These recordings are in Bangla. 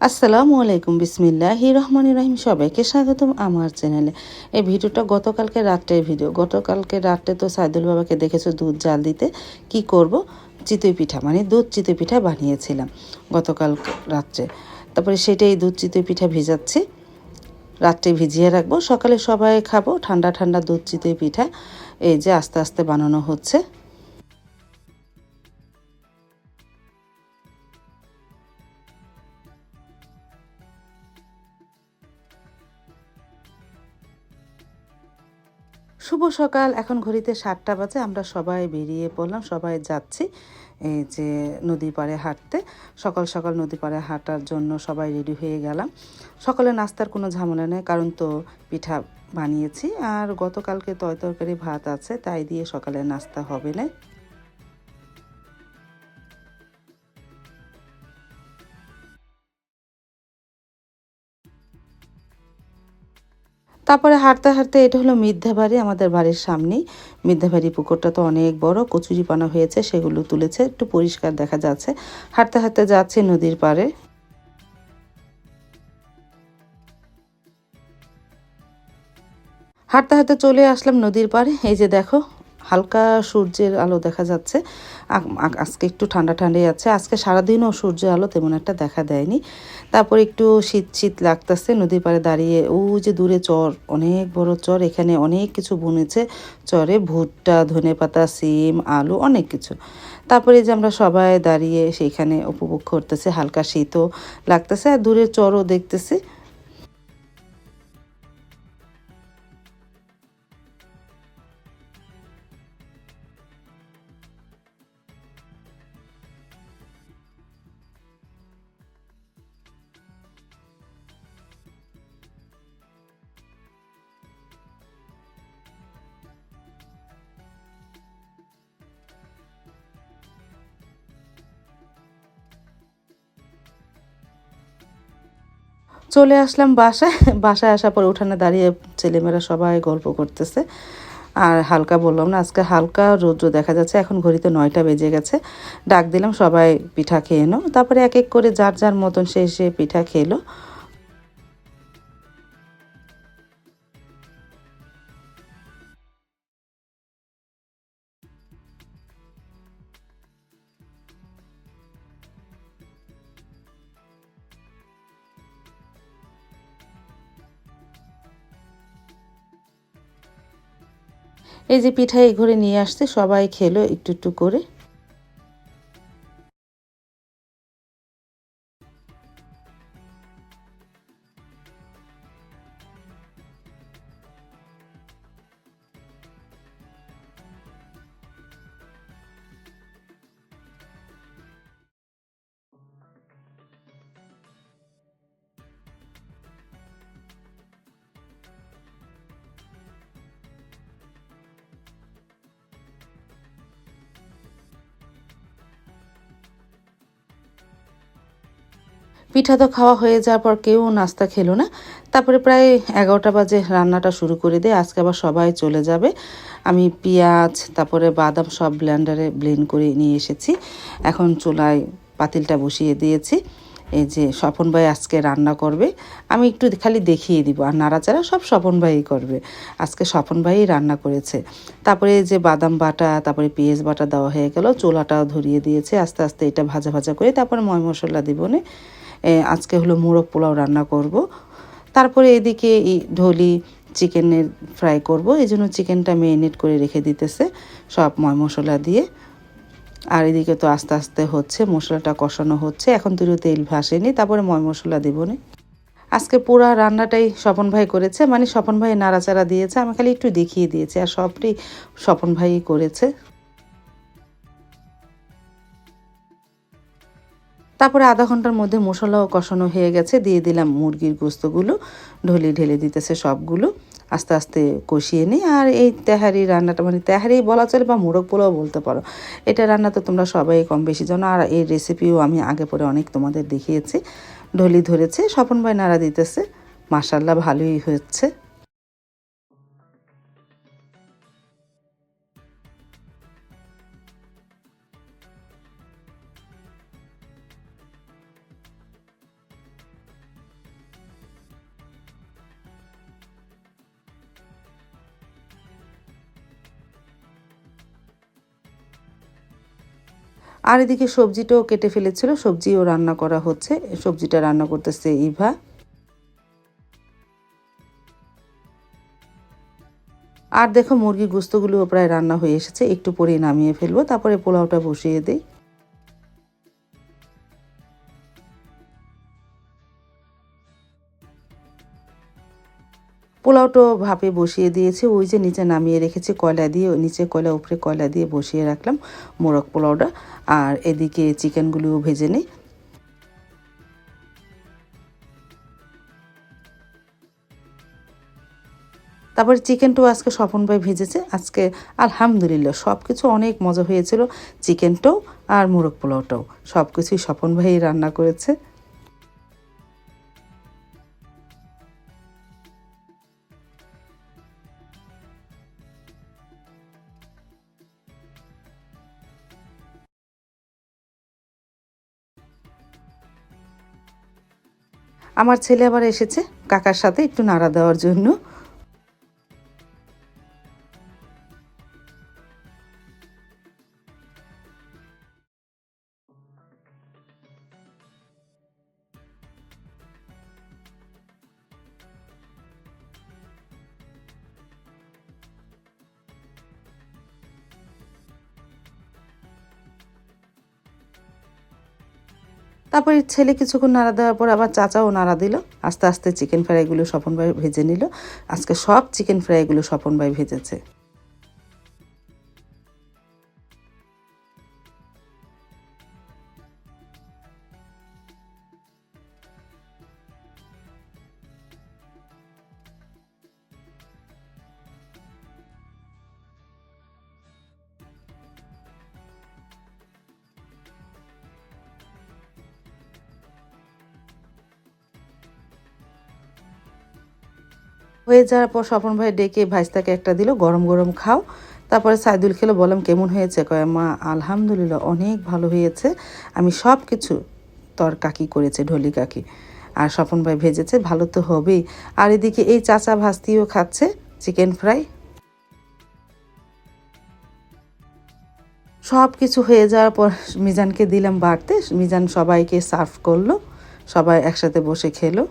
আসসালামু আলাইকুম, বিসমিল্লাহির রহমানির রহিম। সবাইকে স্বাগতম আমার চ্যানেলে। এই ভিডিওটা গতকালকে রাত্রের ভিডিও। গতকালকে রাত্রে তো সাইদুল বাবাকে দেখেছো দুধ জাল দিতে। কি করব, চিতই পিঠা মানে দুধ চিতই পিঠা বানিয়েছিলাম গতকাল রাত্রে। তারপরে সেটাই দুধ চিতই পিঠা ভিজাচ্ছি, রাত্রে ভিজিয়ে রাখবো, সকালে সবাই খাবো। ঠান্ডা ঠান্ডা দুধ চিতই পিঠা এই যে আস্তে আস্তে বানানো হচ্ছে। শুভ সকাল। এখন ঘড়িতে 7টা বাজে। আমরা সবাই বেরিয়ে পড়লাম, সবাই যাচ্ছি এই যে নদী পাড়ে হাঁটতে। সকাল সকাল নদী পাড়ে হাঁটার জন্য সবাই রেডি হয়ে গেলাম। সকালে নাস্তার কোনো ঝামেলা নেই, কারণ তো পিঠা বানিয়েছি আর গতকালকে তরকারি ভাত আছে, তাই দিয়ে সকালে নাস্তা হবে না। তারপরে হাঁটতে হাঁটতে, এটা হলো মিথ্যাবাড়ি, আমাদের বাড়ির সামনেই। মিথ্যাবাড়ি পুকুরটা তো অনেক বড়, কচুরিপানা হয়েছে, সেগুলো তুলেছে, একটু পরিষ্কার দেখা যাচ্ছে। হাঁটতে হাঁটতে যাচ্ছি নদীর পাড়ে। হাঁটতে হাঁটতে চলে আসলাম নদীর পাড়ে। এই যে দেখো, হালকা সূর্যের আলো দেখা যাচ্ছে। আজকে একটু ঠান্ডা ঠান্ডাই আছে। আজকে সারাদিনও সূর্যের আলো তেমন একটা দেখা দেয়নি। তারপর একটু শীত শীত লাগতেছে নদীর পাড়ে দাঁড়িয়ে। ওই যে দূরে চর, অনেক বড় চর, এখানে অনেক কিছু বুনেছে চরে, ভুট্টা, ধনেপাতা, সিম, আলু, অনেক কিছু। তারপরে যে আমরা সবাই দাঁড়িয়ে সেইখানে উপভোগ করতেছে, হালকা শীতও লাগতেছে আর দূরে চরও দেখতেছি। চলে আসলাম বাসায়। বাসায় আসার পর উঠানে দাঁড়িয়ে ছেলেমেয়েরা সবাই গল্প করতেছে। আর হালকা বললাম না, আজকে হালকা রৌদ্র দেখা যাচ্ছে। এখন ঘড়িতে 9টা বেজে গেছে। ডাক দিলাম, সবাই পিঠা খেয়ে নাও। তারপরে এক এক করে যার যার মতন সে পিঠা খেলো। এই যে পিঠা এই ঘরে নিয়ে আসছে, সবাই খেলো একটু একটু করে। পিঠা তো খাওয়া হয়ে যাওয়ার পর কেউ নাস্তা খেলো না। তারপরে প্রায় 11টা বাজে রান্নাটা শুরু করে দিয়ে, আজকে আবার সবাই চলে যাবে। আমি পেঁয়াজ তারপরে বাদাম সব ব্লেন্ডারে ব্লেন্ড করে নিয়ে এসেছি। এখন চুলায় পাতিলটা বসিয়ে দিয়েছি। এই যে স্বপন ভাই আজকে রান্না করবে, আমি একটু খালি দেখিয়ে দিব, আর নাড়াচাড়া সব স্বপন ভাই করবে। আজকে স্বপন ভাই রান্না করেছে। তারপরে এই যে বাদাম বাটা, তারপরে পেঁয়াজ বাটা দেওয়া হয়ে গেল, চুলাটাও ধরিয়ে দিয়েছে। আস্তে আস্তে এটা ভাজা ভাজা করে তারপরে ময় মশলা দিব না। আজকে হলো মোরগ পোলাও রান্না করব। তারপরে এদিকে এই ঢলি চিকেনের ফ্রাই করব, এই জন্য চিকেনটা ম্যারিনেট করে রেখে দিতেছে সব ময় মশলা দিয়ে। আর এদিকে তো আস্তে আস্তে হচ্ছে, মশলাটা কষানো হচ্ছে, এখন তুইও তেল ভাসেনি, তারপরে ময় মশলা দিব না। আজকে পুরা রান্নাটাই স্বপন ভাই করেছে, মানে স্বপন ভাই নাড়াচাড়া দিয়েছে, আমি খালি একটু দেখিয়ে দিয়েছি, আর সবটাই স্বপন ভাই করেছে। তারপরে আধা ঘন্টার মধ্যে মশলাও কষানো হয়ে গেছে, দিয়ে দিলাম মুরগির গোস্তগুলো, ঢলে ঢেলে দিতেছে সবগুলো। আস্তে আস্তে কষিয়ে নিই। আর এই তেহারি রান্নাটা, মানে তেহারি বলা চলে বা মোরগ পোলাও বলতে পারো, এটা রান্না তো তোমরা সবাই কম বেশি জানো। আর এই রেসিপিও আমি আগে পরে অনেক তোমাদের দেখিয়েছি। ঢলি ধরেছে, স্বপন ভাই নাড়া দিতেছে, মাশাল্লাহ ভালোই হচ্ছে। আর এদিকে সবজিটাও কেটে ফেলেছিল, সবজিও রান্না করা হচ্ছে। সবজিটা রান্না করতেছে ইভা। আর দেখো মুরগির গোস্তগুলোও প্রায় রান্না হয়ে এসেছে, একটু পরেই নামিয়ে ফেলবো, তারপরে পোলাওটা বসিয়ে দিই। পোলাওটা ভাপে বসিয়ে দিয়েছি, ওই যে নিচে নামিয়ে রেখেছি কয়লা দিয়ে, নিচে কয়লা উপরে কয়লা দিয়ে বসিয়ে রাখলাম মোরগ পোলাওটা। আর এদিকে চিকেনগুলোও ভেজে নিই। তারপরে চিকেনটাও আজকে স্বপন ভাই ভেজেছে। আজকে আলহামদুলিল্লাহ সব কিছু অনেক মজা হয়েছিল, চিকেনটাও আর মোরগ পোলাওটাও সব কিছুই স্বপন ভাই রান্না করেছে। আমার ছেলে আবার এসেছে কাকার সাথে একটু নাড়া দেওয়ার জন্য। তারপরে ছেলে কিছুক্ষণ নাড়া দেওয়ার পর আবার চাচাও নাড়া দিল। আস্তে আস্তে চিকেন ফ্রাইগুলো স্বপন ভাই ভেজে নিল। আজকে সব চিকেন ফ্রাইগুলো স্বপন ভাই ভেজেছে। হয়ে যাওয়ার পর স্বপন ভাই ডেকে ভাইস্তাকে একটা দিল, গরম গরম খাও। তারপরে সাইদুল খেলো, বললাম কেমন হয়েছে? কয় মা আলহামদুলিল্লাহ অনেক ভালো হয়েছে, আমি সব কিছু তোর কাকি করেছে, ঢলি কাকি। আর স্বপন ভাই ভেজেছে, ভালো তো হবেই। আর এদিকে এই চাচা ভাস্তিও খাচ্ছে চিকেন ফ্রাই। সব কিছু হয়ে যাওয়ার পর মিজানকে দিলাম বাড়তে, মিজান সবাইকে সার্ভ করলো, সবাই একসাথে বসে খেলো।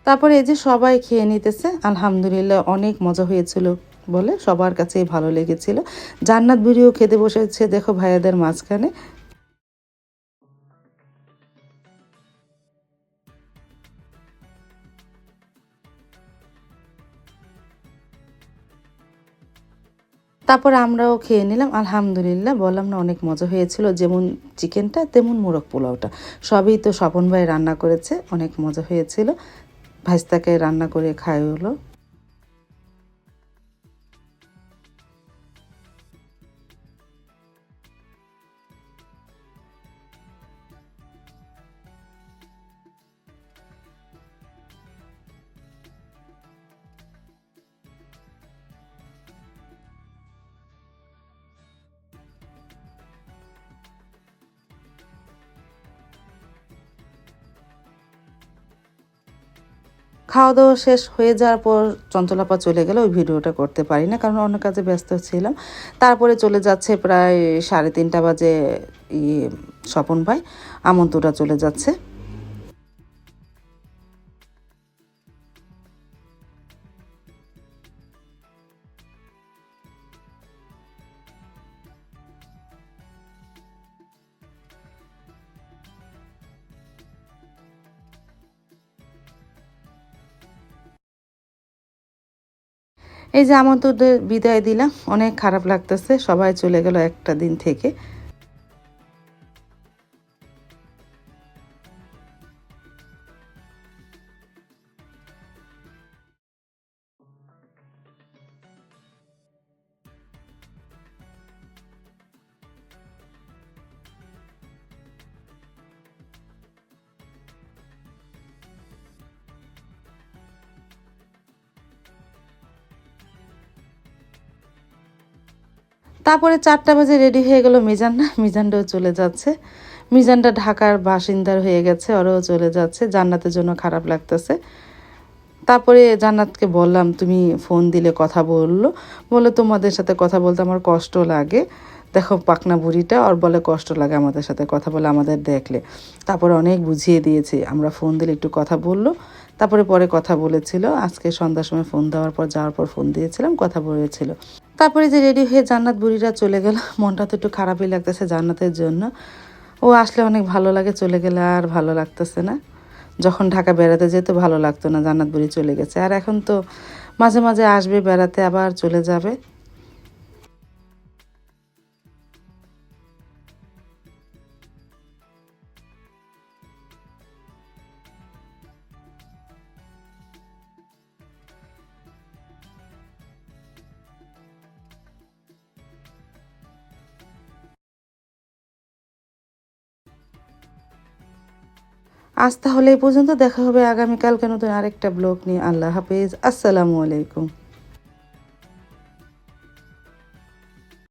তারপরে এই যে সবাই খেয়ে নিতেছে, আলহামদুলিল্লাহ অনেক মজা হয়েছিল বলে সবার কাছেই ভালো লেগেছিল। জান্নাত বুড়িও খেতে বসেছে দেখো ভাইয়াদের মাঝখানে। তারপর আমরাও খেয়ে নিলাম, আলহামদুলিল্লাহ বললাম না অনেক মজা হয়েছিল, যেমন চিকেনটা তেমন মোরগ পোলাওটা সবই তো স্বপন ভাই রান্না করেছে, অনেক মজা হয়েছিল। ভাইস্তাকে রান্না করে খাই হলো। খাওয়া দাওয়া শেষ হয়ে যাওয়ার পর চঞ্চলাপা চলে গেল, ওই ভিডিওটা করতে পারি না কারণ অন্য কাজে ব্যস্ত ছিলাম। তারপরে চলে যাচ্ছে প্রায় 3:30 বাজে, স্বপন ভাই আমন্ত্রণটা চলে যাচ্ছে। এই যে আমন্ত্রণদের বিদায় দিলাম, অনেক খারাপ লাগতেছে, সবাই চলে গেল একটা দিন থেকে। তারপরে 4টা বাজে রেডি হয়ে গেল মিজান, না মিজানটাও চলে যাচ্ছে। মিজানটা ঢাকার বাসিন্দার হয়ে গেছে, ওরাও চলে যাচ্ছে, জান্নাতের জন্য খারাপ লাগতেছে। তারপরে জান্নাতকে বললাম তুমি ফোন দিলে কথা বললো, বলে তোমাদের সাথে কথা বলতে আমার কষ্ট লাগে। দেখো পাকনা বুড়িটা, ওর বলে কষ্ট লাগে আমাদের সাথে কথা বলে, আমাদের দেখলে। তারপরে অনেক বুঝিয়ে দিয়েছি, আমরা ফোন দিলে একটু কথা বললো, তারপরে পরে কথা বলেছিল। আজকে সন্ধ্যার সময় ফোন দেওয়ার পর যাওয়ার পর ফোন দিয়েছিলাম, কথা বলেছিল। তারপরে যে রেডি হয়ে জান্নাত বুড়িরা চলে গেল, মনটা তো একটু খারাপই লাগতেছে জান্নাতের জন্য। ও আসলে অনেক ভালো লাগে, চলে গেলে আর ভালো লাগতেছে না। যখন ঢাকা বেড়াতে যেত ভালো লাগতো না, জান্নাত বুড়ি চলে গেছে। আর এখন তো মাঝে মাঝে আসবে বেড়াতে, আবার চলে যাবে। আজ তাহলে এই পর্যন্ত, দেখা হবে আগামীকালকে নতুন আরেকটা ব্লগ নিয়ে। আল্লাহ হাফেজ, আসসালামু আলাইকুম।